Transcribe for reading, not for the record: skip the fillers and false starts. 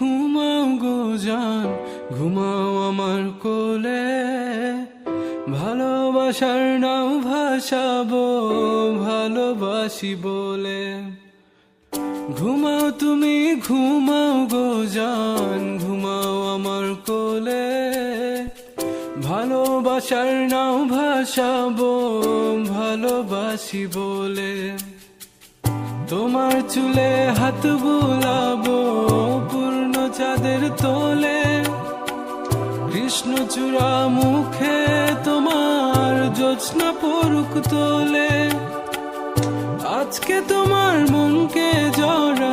ঘুমাও গো জান, ঘুমাও আমার কোলে। ভালোবাসার নাও ভাসাবো ভালোবাসি বলে। ঘুমাও তুমি ঘুমাও গো জান, ঘুমাও আমার কোলে। ভালোবাসার নাও ভাসাবো ভালোবাসি বলে। তোমার চুলে হাত বুলাবো পূর্ণ চাঁদের তোলে। কৃষ্ণচূড়া মুখে তোমার জ্যোৎস্না পড়ুক তোলে। আজকে তোমার মনকে জড়া